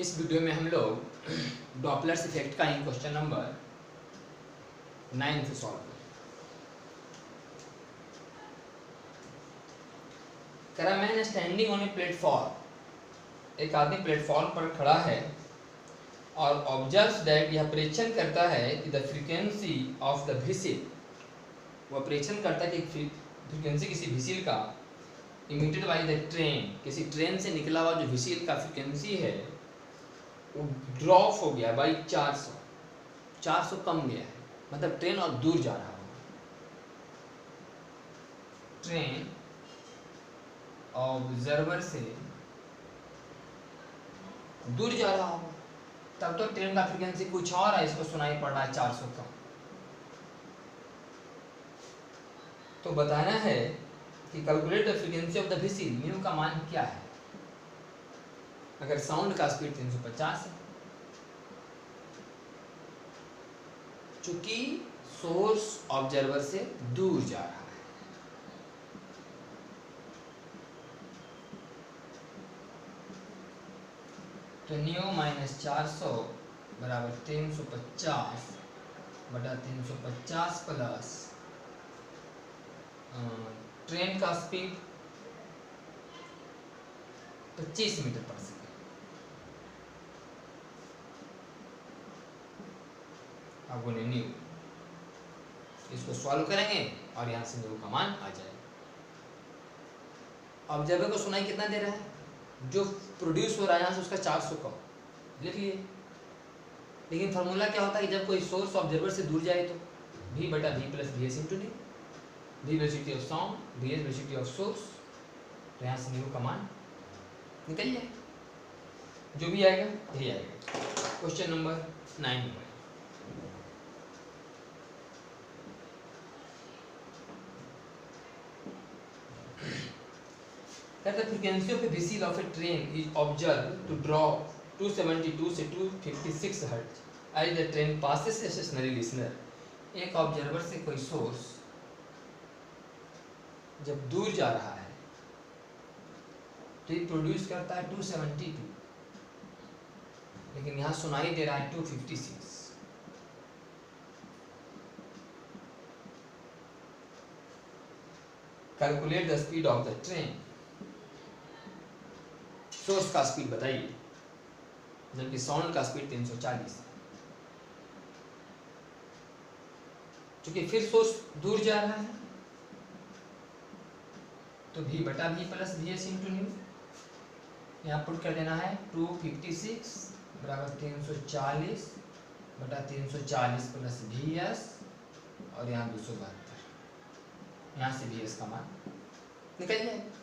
इस वीडियो में हम लोग डॉपलर्स इफेक्ट का ही क्वेश्चन नंबर 9 से सॉल्व करें। Man standing on a platform, एक आदमी प्लेटफॉर्म पर खड़ा है और ऑब्जर्व्स दैट, यह परीक्षण करता है कि the frequency of the whistle, वह परीक्षण करता है कि फ्रीक्वेंसी किसी व्हिसिल का इमिटेड बाय द ट्रेन, किसी ट्रेन से निकला हुआ जो व्हिसिल का फ्रीक्वेंसी है वो ड्रॉप हो गया बाई 400 कम गया है, मतलब ट्रेन और दूर जा रहा हो, ट्रेन ऑब्जर्वर से दूर जा रहा हो, तब तो ट्रेन का फ्रीक्वेंसी कुछ और है, इसको सुनाई पड़ रहा है 400 कम। तो बताना है कि calculate the frequency of the whistle, mu का मान क्या है अगर साउंड का स्पीड 350 है, चूंकि सोर्स ऑब्जर्वर से दूर जा रहा है। तो न्यू माइनस 400 बराबर 350 बटा 350 प्लस ट्रेन का स्पीड 25 मीटर पर सेकेंड। अब बोले न्यू, इसको सॉल्व करेंगे और यहां से न्यू का मान आ जाएगा। ऑब्जर्वर को सुनाई कितना दे रहा है, जो प्रोड्यूस हो रहा है यहाँ से उसका 400 कम लिख लिए। लेकिन फार्मूला क्या होता है कि जब कोई सोर्स ऑब्जर्वर से दूर जाए तो v बटा v plus v S into D, v velocity of sound, v S velocity of source, तो यहाँ से न्यू का मान निकल जाए, जो भी आएगा यही आएगा। क्वेश्चन नंबर 9 में that the frequency of a whistle of a train is observed to drop 272 से 256 hertz as the train passes a stationary listener। एक ऑब्जर्वर से कोई सोर्स जब दूर जा रहा है तो ये प्रोड्यूस करता है 272, लेकिन यहाँ सुनाई दे रहा है 256। Calculate the speed of the train, source का स्पीड बताइए, जबकि साउंड का स्पीड 340 है। चूंकि फिर सोर्स दूर जा रहा है तो v बटा v plus v S into new, यहाँ पुट कर देना है 256 बराबर 340 बटा 340 प्लस वी एस और यहाँ 272, यहाँ से वी एस का मान निकल जाएगा।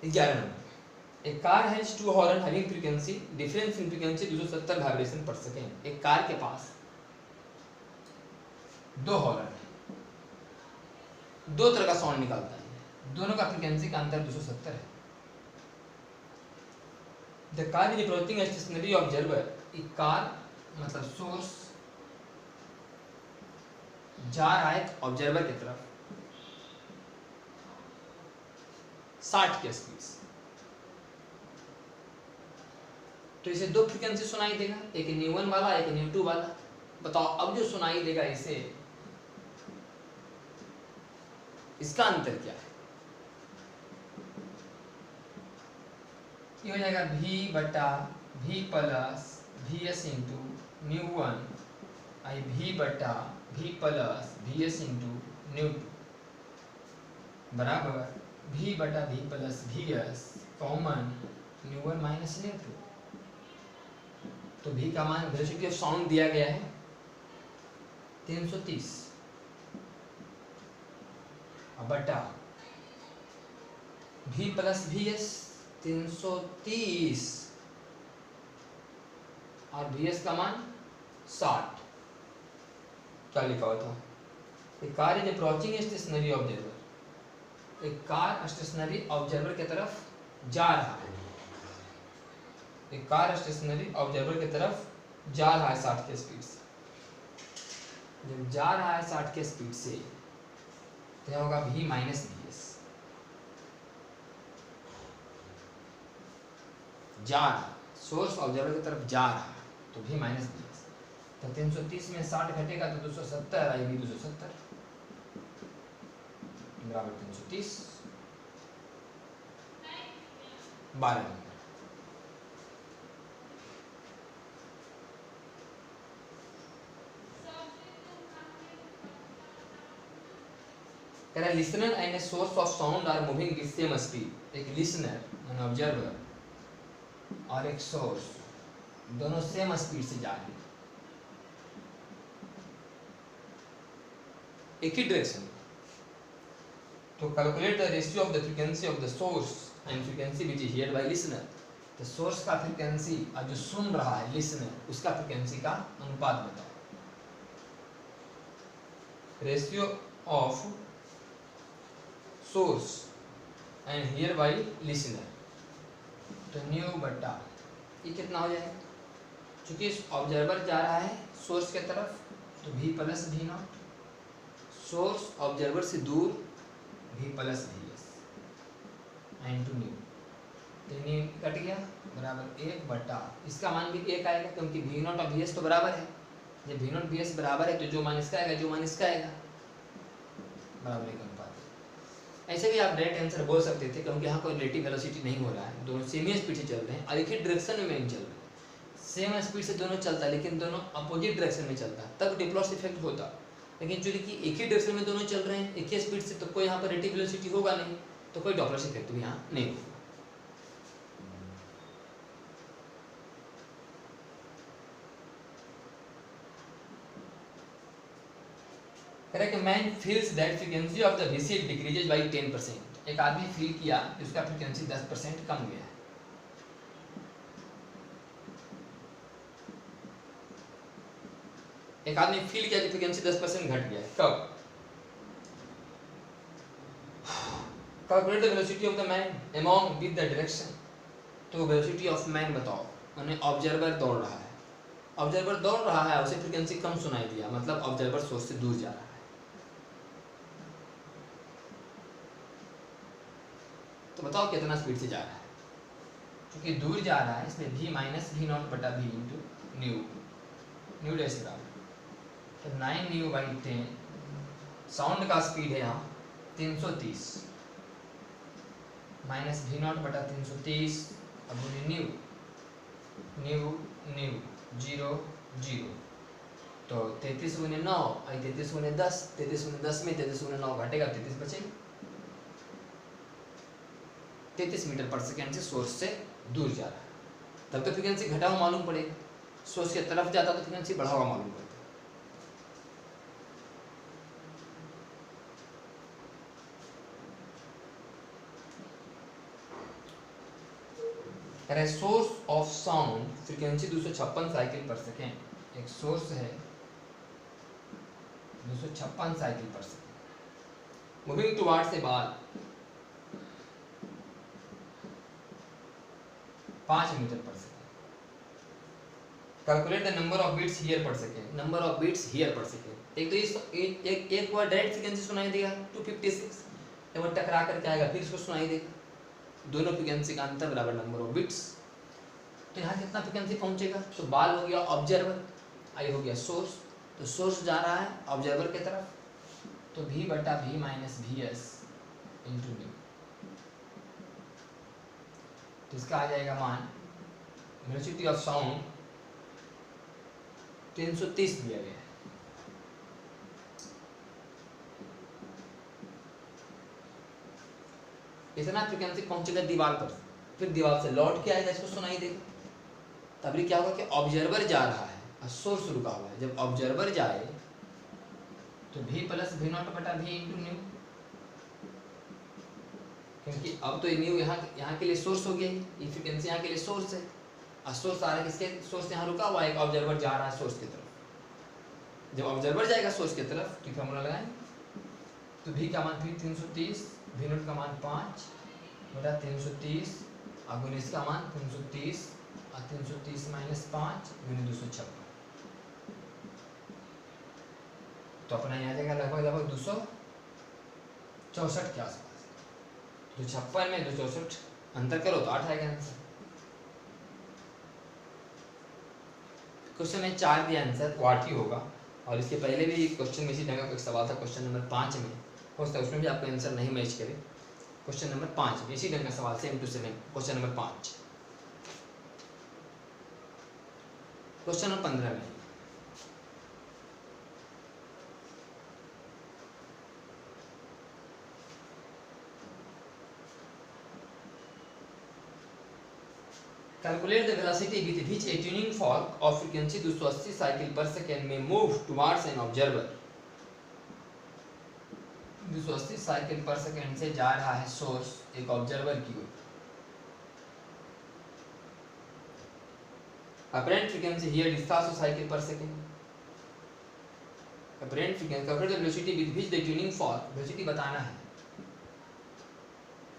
ग्यारह नंबर, एक कार है two horn having frequency difference in frequency 270 vibration per second. एक कार के पास दो हॉर्न है, दो तरह का साउंड निकलता है, दोनों का फ्रीक्वेंसी का अंतर 270 है। The car is approaching a stationary observer, एक कार मतलब सोर्स जा रहा है ऑब्जर्वर की तरफ 60 के स्पीड से, तो इसे दो फ्रीक्वेंसी सुनाई देगा, एक न्यू 1 वाला एक न्यू 2 वाला। बताओ अब जो सुनाई देगा इसे, इसका अंतर क्या है? ये हो जाएगा v बटा v plus v S into new 1 आई v बटा v plus v S into new 2 बराबर v बटा v plus v S common new 1 minus new 2। तो v का मान वेलोसिटी ऑफ साउंड दिया गया है 330 बटा v प्लस वी एस 330 और वी एस का मान 60। क्या लिखा हुआ था? एक car is approaching stationary observer, एक कार स्टेशनरी ऑब्जर्वर की तरफ जा रहा है, एक कार स्टेशनरी ऑब्जर्वर की तरफ जा रहा है 60 के स्पीड से। जब जा रहा है 60 के स्पीड से तो यह होगा v माइनस वी एस। जा रहा, सोर्स ऑब्जर्वर की तरफ जा रहा है तो v माइनस वी एस। तो 330 में 60 घटेगा तो 270 आएगी, 270 बराबर 330 12 नंबर। कह रहा है listener and a source of sound are moving with same speed. एक लिसनर एंड ऑब्जर्वर और एक सोर्स दोनों सेम स्पीड से जा रहे हैं, एक ही डायरेक्शन में। तो calculate the ratio of the frequency of the source and frequency which is heard by listener. तो सोर्स का फ्रीक्वेंसी और जो सुन रहा है लिसनर उसका फ्रीक्वेंसी का अनुपात बताओ। Ratio of source and here bye listener, तो न्यू बटा ये कितना हो जाएगा, क्योंकि ऑब्जर्वर जा रहा है सोर्स के तरफ तो v plus v not, source observer से दूर v plus v s and to न्यू, तो न्यू कट गया बराबर 1 बटा इसका मान भी 1 आएगा क्योंकि v नॉट और वी एस तो बराबर है। जब v नॉट वी एस बराबर है तो जो मान इसका आएगा जो मान इसका आएगा बराबर 1 अनुपात। ऐसे भी आप डायरेक्ट आंसर बोल सकते थे क्योंकि यहाँ कोई रिलेटिव वेलोसिटी नहीं हो रहा है, दोनों सेम ही स्पीड से चल रहे हैं और एक ही डायरेक्शन में नहीं चल रहे हैं। सेम स्पीड से दोनों चलता है लेकिन दोनों अपोजिट डायरेक्शन में चलता है तब डिप्लॉस इफेक्ट होता। लेकिन जो कि एक ही डायरेक्शन में दोनों चल रहे हैं एक ही स्पीड से तो कोई यहाँ पर रिलेटिव वेलोसिटी होगा नहीं, तो कोई डॉपलर इफेक्ट भी यहाँ नहीं होगा। Correct, man feels that frequency of the whistle decreases bye 10%। एक आदमी फील किया कि उसका फ्रीक्वेंसी 10% कम गया है। एक आदमी फील किया कि फ्रीक्वेंसी 10% घट गया है, कब? Calculate the velocity of the man among with the direction. तो वेलोसिटी ऑफ मैन बताओ, माने ऑब्जर्वर दौड़ रहा है, ऑब्जर्वर दौड़ रहा है उसे फ्रीक्वेंसी कम सुनाई दिया मतलब ऑब्जर्वर सोर्स से दूर जा रहा है। तो बताओ कितना स्पीड से जा रहा है, क्योंकि दूर जा रहा है इसमें v माइनस वी नॉट बटा वी इंटू न्यू, न्यू डैश बराबर तो 9 न्यू बाई 10। साउंड का स्पीड है यहाँ 330 माइनस वी नॉट बटा 330 अब न्यू न्यू न्यू 0 0 तो 33 गुने 9 आई 33 गुने 10, 33 गुने 10 में 33 गुने 9 घटेगा 33 बचेगा। 33 मीटर पर सेकेंड से सोर्स से दूर जा रहा है तब तो फ्रीक्वेंसी घटा हुआ मालूम पड़ेगा, सोर्स के तरफ जाता तो फ्रीक्वेंसी बढ़ा हुआ मालूम पड़ता। Source of sound frequency 256 cycle per second. एक सोर्स है 256 cycle per second moving towards a wall 5 metre per second. Calculate the number of beats heard per second. Number of beats heard per second, एक तो इस एक बार direct frequency सुनाई देगा 256, एक बार टकरा करके आएगा फिर इसको सुनाई देगा, दोनों फ्रीक्वेंसी का अंतर बराबर नंबर ऑफ बिट्स। तो यहाँ कितना फ्रीक्वेंसी पहुंचेगा, तो बाल हो गया ऑब्जर्वर, आई हो गया सोर्स, तो सोर्स जा रहा है ऑब्जर्वर की तरफ तो v बटा v minus V S into new, तो इसका आ जाएगा मान वेलोसिटी ऑफ साउंड 330 दिया गया है। इतना फ्रीक्वेंसी पहुंचेगा दीवार पर, फिर दीवार से लौट के आएगा, इसको सुनाई देगा। तभी क्या होगा कि ऑब्जर्वर जा रहा है और सोर्स रुका हुआ है। जब ऑब्जर्वर जाए तो v प्लस वी नॉट बटा वी इंटू न्यू, क्योंकि अब तो ये न्यू यहाँ के लिए सोर्स हो गया, ये फ्रीक्वेंसी यहाँ के लिए सोर्स है और सोर्स आ रहा है किसके, सोर्स यहाँ रुका हुआ है, ऑब्जर्वर जा रहा है सोर्स की तरफ। जब ऑब्जर्वर जाएगा सोर्स की तरफ तो फॉर्मूला लगाएंगे, तो v का मान फिर 330, वी नॉट का मान 5 बटा 330 और गुने इसका मान 330 और 330 माइनस 5 गुने 256। तो अपना यहाँ आ जाएगा लगभग 264 के आसपास। 256 में 264 अंतर करो तो 8 आएगा आंसर। क्वेश्चन में 4 दिया आंसर, वो 8 ही होगा। और इसके पहले भी क्वेश्चन में इसी ढंग का एक सवाल था, क्वेश्चन नंबर 5 में, हो सकता है उसमें भी आपका आंसर नहीं मैच करे। क्वेश्चन नंबर 5 में इसी ढंग का सवाल, same to same question number 5। Question number 15 में Calculate the velocity with which a tuning fork of frequency 280 cycle per second may move towards an observer। 280 cycle per second से जा रहा है सोर्स एक ऑब्जर्वर की ओर। Apparent frequency heard is 700 cycle per second. Apparent frequency calculate the velocity with which the tuning fork, velocity बताना है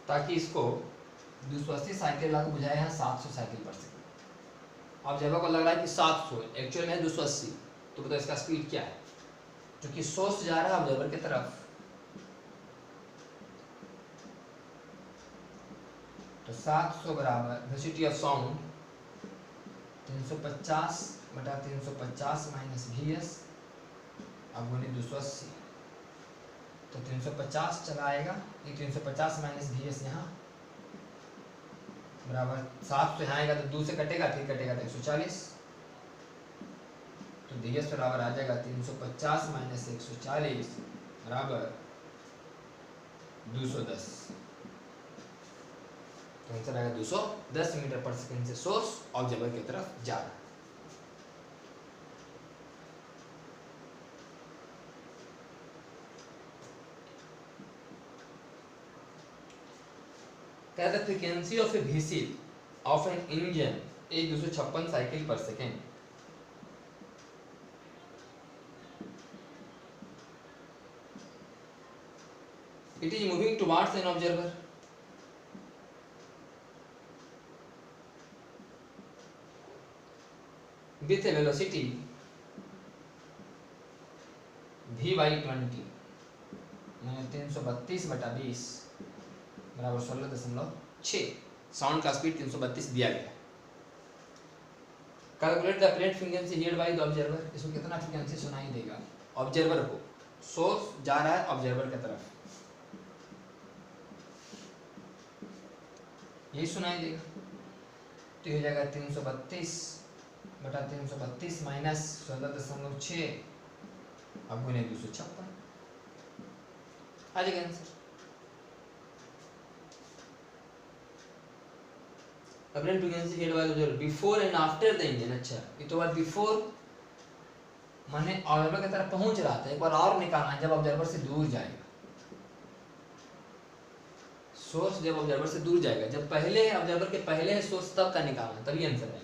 ताकि इसको 280 साइकिल लागू बुझाए हैं 700 साइकिल पर सेकेंड। अब जब को लग रहा है कि 700, एक्चुअल में है 280, तो बताओ इसका स्पीड क्या है? क्योंकि सोर्स जा रहा है ऑब्जर्वर की तरफ, तो 700 बराबर वेलोसिटी ऑफ साउंड 350 बटा 350 माइनस वीएस अब गुने 280, तो 350 चला आएगा, ये 350 माइनस वीएस यहाँ बराबर 700 यहाँ आएगा तो 2 से कटेगा, फिर कटेगा तो 140, तो वीएस बराबर आ जाएगा 350 माइनस 140 बराबर 210। तो आंसर आएगा 210 मीटर पर सेकंड से सोर्स ऑब्जर्वर की तरफ जा रहा है। क्या the frequency of a whistle of an engine is 256 cycle per second. It is moving towards an observer. with a velocity v by 20 मैंने 332 बटा 20 बराबर 16.6। साउंड का स्पीड 332 दिया गया। Calculate the plate frequency heard by the observer. इसको कितना frequency सुनाई देगा ऑब्जर्वर को? सोर्स जा रहा है ऑब्जर्वर की तरफ, यही सुनाई देगा। तो ये हो जाएगा 332 बटा 332 माइनस 16.6 अब गुने 256 आ जाएगा answer. Apparent frequency heard by the observer before and after the engine. अच्छा, ये तो बात बिफोर माने ऑब्जर्वर की तरफ पहुंच रहा था, एक बार और निकालना है जब ऑब्जर्वर से दूर जाएगा। सोर्स जब ऑब्जर्वर से दूर जाएगा, जब पहले है ऑब्जर्वर के पहले है सोर्स तब का निकालना, तभी आंसर आएगा।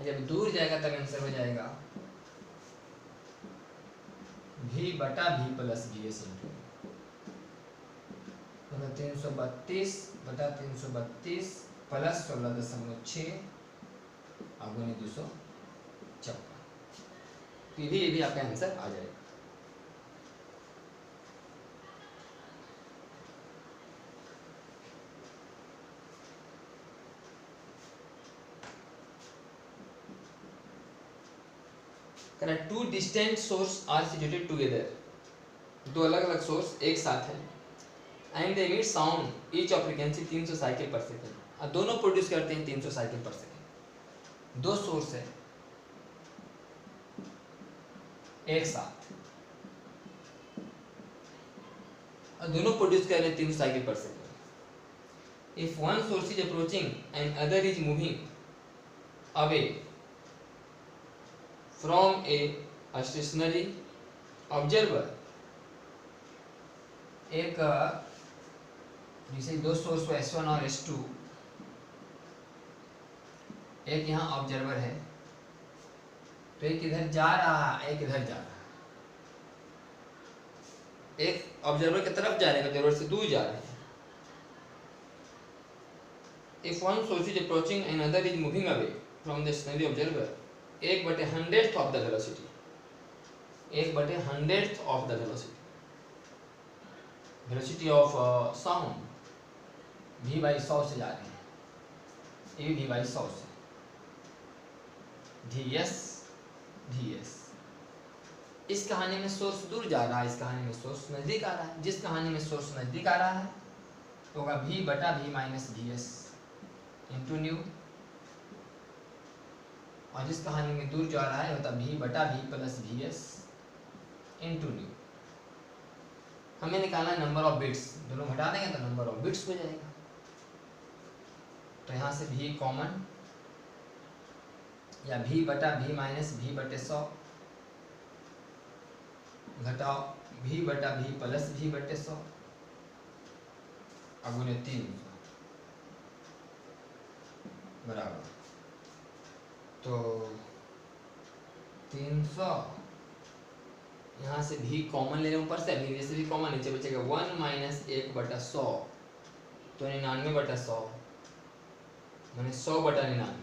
जब दूर जाएगा तब आंसर हो जाएगा v बटा v प्लस वीएस इंटू 332 बटा 332 प्लस 16.6 अब गुने 256। ये भी आपका आंसर आ जाएगा। Correct. Two distant source are situated together. दो अलग अलग सोर्स एक साथ हैं and they emit sound each of frequency 300 cycle per second. अब दोनों प्रोड्यूस करते हैं 300 साइकिल पर सेकंड। दो सोर्स है एक साथ और दोनों प्रोड्यूस कर रहे हैं 300 cycle per second. If one source is approaching and other is moving away from a stationary observer। एक जैसे दो सोर्स को S1 और S2, एक यहाँ ऑब्जर्वर है तो एक इधर जा रहा है एक इधर जा रहा है। एक ऑब्जर्वर की तरफ जा रहा है, ऑब्जर्वर से दूर जा रहा है। If one source is approaching and another is moving away from the stationary observer 1/100th of the velocity। 1/100th of the velocity of sound v/100 से जा रहे हैं, ये भी v/100 से, ds। इस कहानी में सोर्स दूर जा रहा है, इस कहानी में सोर्स नजदीक आ रहा है। जिस कहानी में सोर्स नजदीक आ रहा है तो होगा v/v-vs इंटू न्यू, और जिस कहानी में दूर जा रहा है होता v/v+vs इंटू न्यू। हमें निकालना नंबर ऑफ बिट्स, दोनों घटा देंगे तो नंबर ऑफ बिट्स हो जाएगा। तो यहाँ से v कॉमन, या v/v-v/100 घटाओ v/v+v/100 अगुने 300 बराबर, तो 300 यहाँ से v कॉमन ले रहे ऊपर से, अभी जैसे भी कॉमन नीचे बचेगा 1 - 1/100, तो 99/100 मैंने 100/99,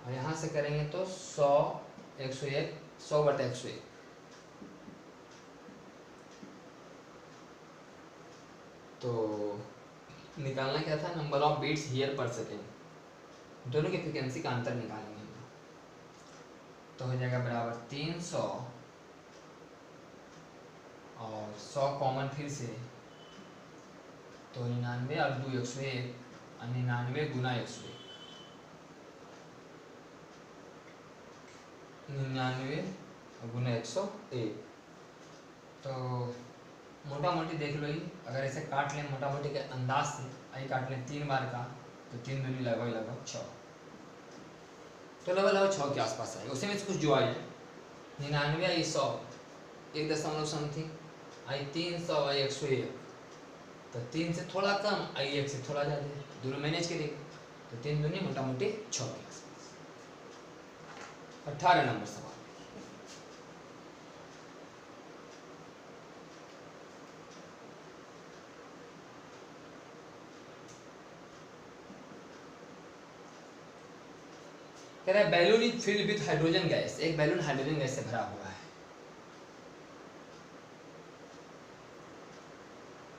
और यहाँ से करेंगे तो 100 101 100/101। तो निकालना क्या था, number of beats heard per second, दोनों की फ्रीक्वेंसी का अंतर निकालेंगे। तो हो जाएगा बराबर 300 और 100 कॉमन फिर से, तो 99 और 2 101, 99 गुना 101, 99 गुना 101। तो मोटा मोटी देख लो ही, अगर ऐसे काट लें मोटा मोटी के अंदाज से, आई काट लें 3 बार का, तो 3 दूनी लगभग 6, तो लगभग 6 के आसपास आएगा। उसी में कुछ जो आई 99 आई 100 1 समथिंग आई 300 आई 101, तो 3 से थोड़ा कम आई 1 से थोड़ा ज़्यादा, दोनों मैनेज करेंगे, तो 3 दूनी मोटा मोटी 6 के आसपास। 18 नंबर सवाल, कह रहा है balloon is filled with hydrogen gas, एक बैलून हाइड्रोजन गैस से भरा हुआ है।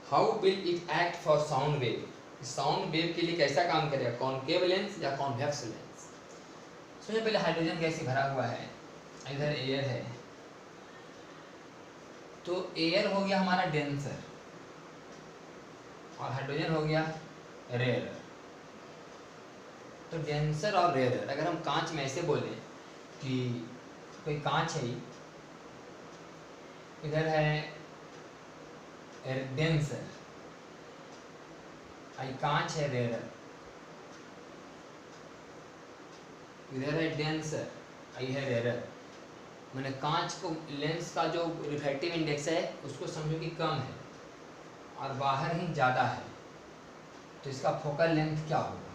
How will it act for sound wave, sound wave के लिए कैसा काम करेगा, कॉनकेव लेंस या कॉन्वेक्स लेंस। सबसे पहले हाइड्रोजन गैस से भरा हुआ है, इधर एयर है, तो एयर हो गया हमारा डेंसर और हाइड्रोजन हो गया रेयर। तो डेंसर और रेयर, अगर हम कांच में ऐसे बोले कि कोई कांच है, इधर है डेंसर, आई कांच है रेयर, इधर है डेंसर, आई है रेयर। मैंने कांच को लेंस का जो रिफ्रैक्टिव इंडेक्स है उसको समझो कि कम है और बाहर ही ज़्यादा है, तो इसका फोकल लेंथ क्या होगा,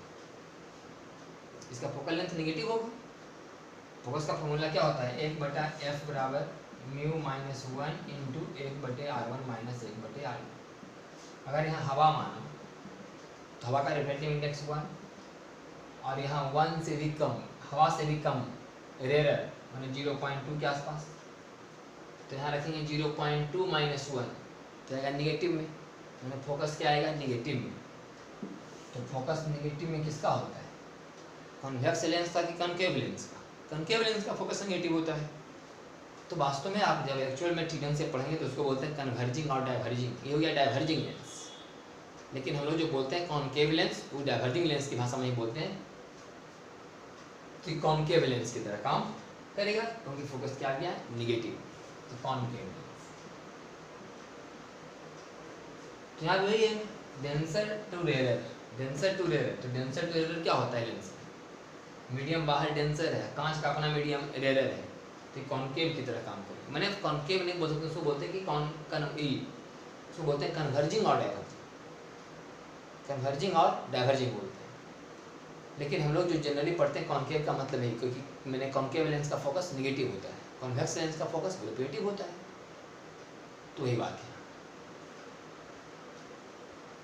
इसका फोकल लेंथ नेगेटिव होगा। फोकस का फॉर्मूला क्या होता है, 1/f बराबर μ-1 इंटू 1/r1 - 1/r2। अगर यहाँ हवा मानो तो हवा का रिफ्रैक्टिव इंडेक्स 1, और यहाँ 1 से भी कम, हवा से भी कम रेयर मैंने 0.2 के आसपास, तो यहाँ रखेंगे 0.2 - 1, तो आएगा निगेटिव में, मैंने फोकस क्या आएगा निगेटिव में। तो फोकस निगेटिव में किसका होता है, कॉन्वेक्स लेंस का कि कॉनकेव लेंस का। कॉनकेव लेंस का फोकस नेगेटिव होता है। तो वास्तव में आप जब एक्चुअल में ठीक से पढ़ेंगे तो उसको बोलते हैं कन्वर्जिंग और डाइवर्जिंग, ये हो गया डाइवर्जिंग लेंस। लेकिन हम लोग जो बोलते हैं कॉनकेव लेंस, वो डाइवर्जिंग लेंस की भाषा में ही बोलते हैं, तो कॉनकेव लेंस की तरह काम करेगा क्योंकि फोकस क्या आ गया निगेटिव, तो कॉनकेव लेंस। तो यहाँ वही है denser to rare, denser to rare. तो डेंसर टू रेयर क्या होता है, लेंस मीडियम बाहर डेंसर है, कांच का अपना मीडियम रेयर है, तो कॉनकेव की तरह काम करेगा। मैंने कॉनकेव नहीं बोल सकते, उसको बोलते हैं कि उसको बोलते हैं कन्वर्जिंग और डाइवर्जिंग, कन्वर्जिंग और डाइवर्जिंग बोलते हैं। लेकिन हम लोग जो जनरली पढ़ते हैं कॉनकेव का मतलब है, क्योंकि मैंने कॉनकेव लेंस का फोकस निगेटिव होता है, कॉन्वेक्स लेंस का फोकस पॉजिटिव होता है, तो वही बात है।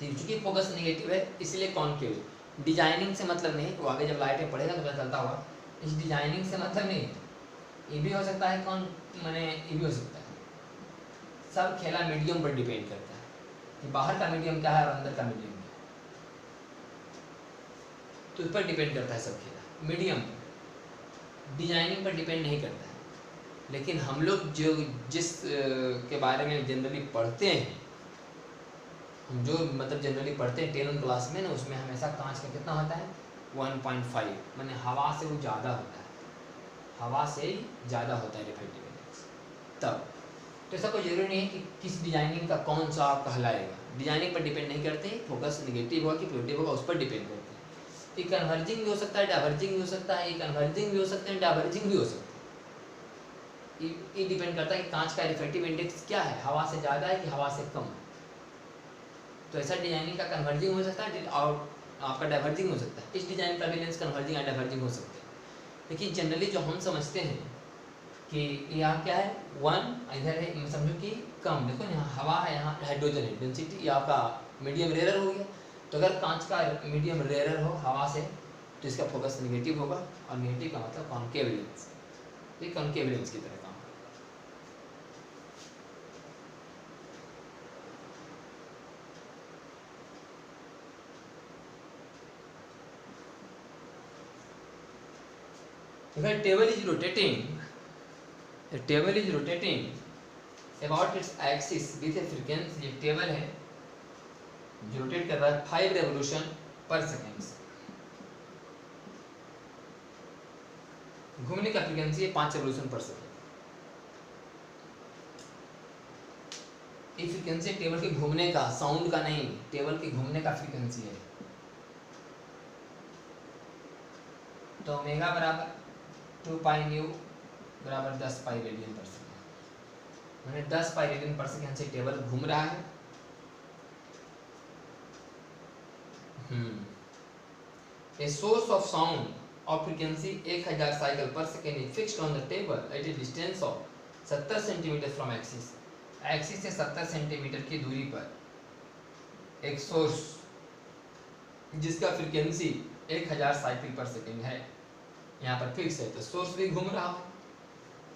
चूंकि फोकस निगेटिव है इसलिए कॉनकेव, डिजाइनिंग से मतलब नहीं, वो आगे जब लाइटें पढ़ेगा तो पता चलता होगा इस डिजाइनिंग से मतलब नहीं है, ये भी हो सकता है कौन मैंने ये भी हो सकता है। सब खेला मीडियम पर डिपेंड करता है कि बाहर का मीडियम क्या है और अंदर का मीडियम क्या है, तो इस पर डिपेंड करता है सब खेला। मीडियम डिजाइनिंग पर डिपेंड नहीं करता है। लेकिन हम लोग जो जिस के बारे में जनरली पढ़ते हैं, हम जो मतलब जनरली पढ़ते हैं 10 क्लास में ना, उसमें हमेशा कांच का कितना होता है 1.5, मैंने हवा से वो ज़्यादा होता है, हवा से ही ज़्यादा होता है रिफ्रैक्टिव इंडेक्स। तब तो ऐसा कोई ज़रूरी नहीं है कि किस डिजाइनिंग का कौन सा कहलाएगा, डिजाइनिंग पर डिपेंड नहीं करते, फोकस नेगेटिव होगा कि पॉजिटिव होगा उस पर डिपेंड करते हैं। ये कन्वर्जिंग भी हो सकता है, डाइवर्जिंग भी हो सकता है, ये कन्वर्जिंग भी हो सकते हैं, डाइवर्जिंग भी हो सकता है। ये डिपेंड करता है कि कांच का रिफ्रैक्टिव इंडेक्स क्या है, हवा से ज़्यादा है कि हवा से कम है। तो ऐसा डिजाइनिंग का कन्वर्जिंग हो सकता है और आपका डाइवर्जिंग हो सकता है। इस डिजाइन का भी लेंस कन्वर्जिंग या डाइवर्जिंग हो सकते हैं। लेकिन जनरली जो हम समझते हैं कि यहाँ क्या है 1, इधर है समझो कि कम, देखो यहाँ हवा है, यहाँ हाइड्रोजन है, डेंसिटी ये आपका मीडियम रेयर हो गया। तो अगर कांच का मीडियम रेयर हो हवा से तो इसका फोकस नेगेटिव होगा, और नेगेटिव का मतलब कॉन्केव लेंस, ये कॉन्केव लेंस की तरह काम। If a table is rotating about its axis with a frequency, एक टेबल है जो रोटेट कर रहा है 5 रेवोल्यूशन पर सेकेंड, घूमने का फ्रीक्वेंसी है 5 रेवोल्यूशन पर सेकेंड। ये फ्रीक्वेंसी टेबल के घूमने का, साउंड का नहीं, टेबल के घूमने का फ्रीक्वेंसी है। तो ओमेगा बराबर 2 पाई न्यू बराबर 10 पाई रेडियन पर सेकेंड, मैंने 10 पाई रेडियन पर सेकेंड से टेबल घूम रहा है। A source of sound of frequency 1000 cycle per second is fixed on the table at a distance of 70 cm from axis। Axis से 70 centimetre की दूरी पर एक सोर्स जिसका फ्रीक्वेंसी 1000 साइकिल पर सेकेंड है यहाँ पर फिक्स है। तो सोर्स भी घूम रहा है,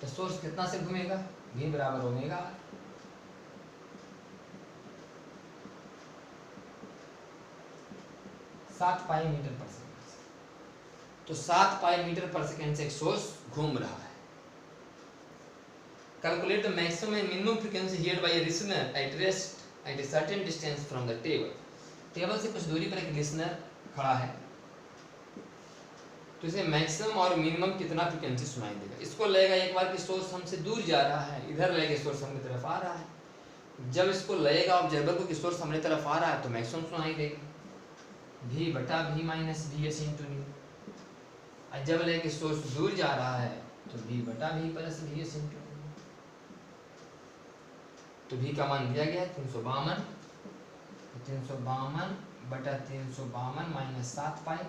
तो सोर्स कितना से घूमेगा, v बराबर ओमेगा। सात पाई मीटर पर सेकेंड, तो 7 पाई मीटर पर सेकेंड से एक सोर्स घूम रहा है। Calculate the maximum and minimum frequency heard by a listener at rest at a certain distance from the table. Table से कुछ दूरी पर एक लिसनर खड़ा है, तो इसे मैक्सिमम और मिनिमम कितना फ्रीक्वेंसी सुनाई देगा। इसको लगेगा एक बार कि सोर्स हमसे दूर जा रहा है, इधर लगेगा सोर्स हमारी तरफ आ रहा है। जब इसको लगेगा ऑब्जर्वर को कि सोर्स हमारी तरफ आ रहा है तो मैक्सिमम सुनाई देगा v बटा v minus V S into new. और जब लगे कि सोर्स दूर जा रहा है तो v बटा v plus v S into new. तो v का मान दिया गया है 352, 352 बटा 352 माइनस 7 पाई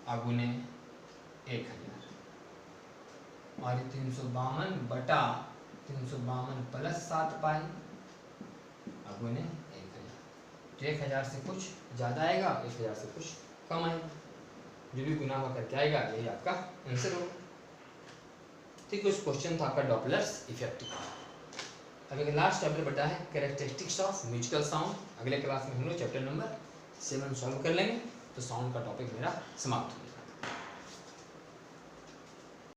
अगुने 1000, और 352 बटा 352 प्लस 7 पाई अगुने 1000। तो 1000 से कुछ ज़्यादा आएगा, 1000 से कुछ कम आएगा, जो भी गुना हुआ करके आएगा यही आपका आंसर होगा। ठीक, कुछ क्वेश्चन था आपका डॉपलर्स इफेक्ट का। अब एक लास्ट चैप्टर बता है कैरेक्टरिस्टिक्स ऑफ म्यूजिकल साउंड। अगले क्लास में हम लोग चैप्टर नंबर 7 सॉल्व कर लेंगे, तो साउंड का टॉपिक मेरा समाप्त हो।